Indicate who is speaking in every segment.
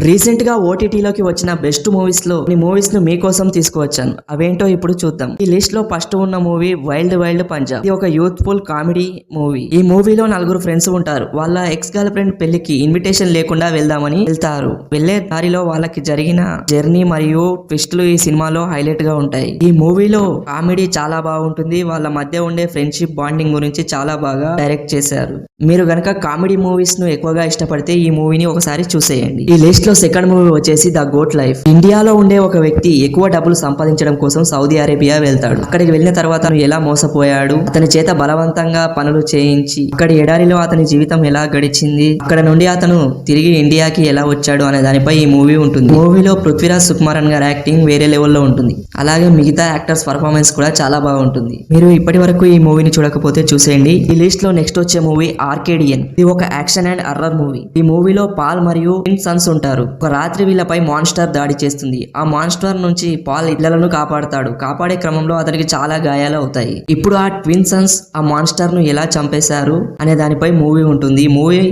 Speaker 1: Recent గా ఓటీటీలోకి వచ్చిన best movies లో ఈ మూవీస్ ను మీకోసం తీసుకువచ్చాను. అవేంటో ఇప్పుడు చూద్దాం. ఈ లిస్ట్ లో ఫస్ట్ ఉన్న మూవీ వైల్డ్ వైల్డ్ పంజాబ్. ఇది ఒక యూత్ఫుల్ కామెడీ మూవీ. ఈ మూవీలో నలుగురు ఫ్రెండ్స్ ఉంటారు. వాళ్ళ ఎక్స్ గర్ల్ ఫ్రెండ్ పెళ్లికి ఇన్విటేషన్ లేకుండా వెళ్దామని వెళ్తారు. వెళ్లే దారిలో వాళ్ళకి జరిగిన జర్నీ మరియు ట్విస్టులు ఈ సినిమాలో హైలైట్ గా ఉంటాయి. ఈ మూవీలో కామెడీ చాలా బాగుంటుంది. వాళ్ళ మధ్య ఉండే ఫ్రెండ్షిప్ బాండింగ్ గురించి చాలా బాగా డైరెక్ట్ చేశారు. మీరు గనక కామెడీ మూవీస్ ను ఎక్కువగా ఇష్టపడితే ఈ మూవీని ఒకసారి చూసేయండి. ఈ లిస్ట్ లో సెకండ్ మూవీ వచ్చేసి ద గోట్ లైఫ్. ఇండియాలో ఉండే ఒక వ్యక్తి ఎక్కువ డబ్బులు సంపాదించడం కోసం సౌదీ అరేబియా వెళ్తాడు. అక్కడికి వెళ్ళిన తర్వాత అతను ఎలా మోసపోయాడు, అతని చేత బలవంతంగా పనులు చేయించి అక్కడి ఎడారిలో అతని జీవితం ఎలా గడిచింది, అక్కడ నుండి అతను తిరిగి ఇండియాకి ఎలా వచ్చాడు అనే దానిపై ఈ మూవీ ఉంటుంది. మూవీలో పృథ్వీరాజ్ సుకుమారన్ గారి యాక్టింగ్ వేరే లెవెల్లో ఉంటుంది. అలాగే మిగతా యాక్టర్స్ పర్ఫార్మెన్స్ కూడా చాలా బాగుంటుంది. మీరు ఇప్పటి వరకు ఈ మూవీని చూడకపోతే చూసేయండి. ఈ లిస్ట్ లో నెక్స్ట్ వచ్చే మూవీ ఆర్కేడియన్. ఇది ఒక యాక్షన్ అండ్ హర్రర్ మూవీ. ఈ మూవీలో పాల్ మరియు సన్స్ ఉంటారు. ఒక రాత్రి వీళ్ళపై మాన్స్టర్ దాడి చేస్తుంది. ఆ మాన్స్టర్ నుంచి పాల్ ఇళ్లను కాపాడుతాడు. కాపాడే క్రమంలో అతనికి చాలా గాయాలు అవుతాయి. ఇప్పుడు ఆ ట్విన్ సన్స్ ఆ మాన్స్టర్ ను ఎలా చంపేశారు అనే దానిపై మూవీ ఉంటుంది.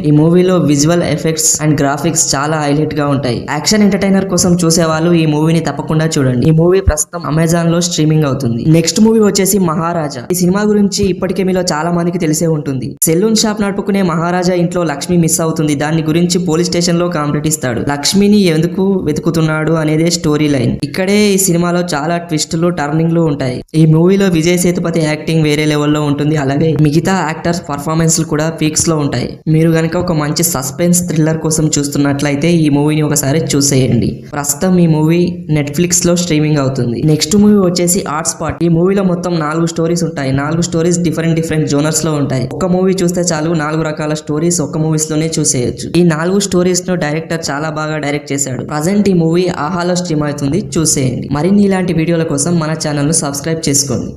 Speaker 1: ఈ మూవీలో విజువల్ ఎఫెక్ట్స్ అండ్ గ్రాఫిక్స్ చాలా హైలైట్ గా ఉంటాయి. యాక్షన్ ఎంటర్టైనర్ కోసం చూసే వాళ్ళు ఈ మూవీని తప్పకుండా చూడండి. ఈ మూవీ ప్రస్తుతం అమెజాన్ లో స్ట్రీమింగ్ అవుతుంది. నెక్స్ట్ మూవీ వచ్చేసి మహారాజా. ఈ సినిమా గురించి ఇప్పటికే మీలో చాలా మందికి తెలిసే ఉంటుంది. సెలూన్ షాప్ నడుపుకునే మహారాజా ఇంట్లో లక్ష్మి మిస్ అవుతుంది. దాని గురించి పోలీస్ స్టేషన్ లో కంప్లైంట్ ఇస్తాడు. లక్ష్మిని ఎందుకు వెతుకుతున్నాడు అనేదే స్టోరీ లైన్. ఇక్కడే ఈ సినిమాలో చాలా ట్విస్టులు టర్నింగ్లు ఉంటాయి. ఈ మూవీలో విజయ్ సేతుపతి యాక్టింగ్ వేరే లెవెల్లో ఉంటుంది. అలాగే మిగతా యాక్టర్స్ పర్ఫార్మెన్స్ కూడా పీక్స్ లో ఉంటాయి. మీరు గనక ఒక మంచి సస్పెన్స్ థ్రిల్లర్ కోసం చూస్తున్నట్లయితే ఈ మూవీని ఒకసారి చూసేయండి. ప్రస్తుతం ఈ మూవీ నెట్ఫ్లిక్స్ లో స్ట్రీమింగ్ అవుతుంది. నెక్స్ట్ మూవీ వచ్చేసి ఆర్ట్ స్పాట్. ఈ మూవీలో మొత్తం 4 స్టోరీస్ ఉంటాయి. 4 స్టోరీస్ డిఫరెంట్ జోనర్స్ లో ఉంటాయి. ఒక మూవీ చూస్తే చాలు 4 రకాల స్టోరీస్ ఒక్క మూవీస్ లోనే చూసేయచ్చు. ఈ 4 స్టోరీస్ ను డైరెక్టర్ చాలా బాగా డైరెక్ట్ చేశాడు. ప్రజెంట్ ఈ మూవీ ఆహాలో స్ట్రీమ్ అవుతుంది. చూసేయండి. మరిన్ని ఇలాంటి వీడియోల కోసం మన ఛానల్ ను సబ్స్క్రైబ్ చేసుకోండి.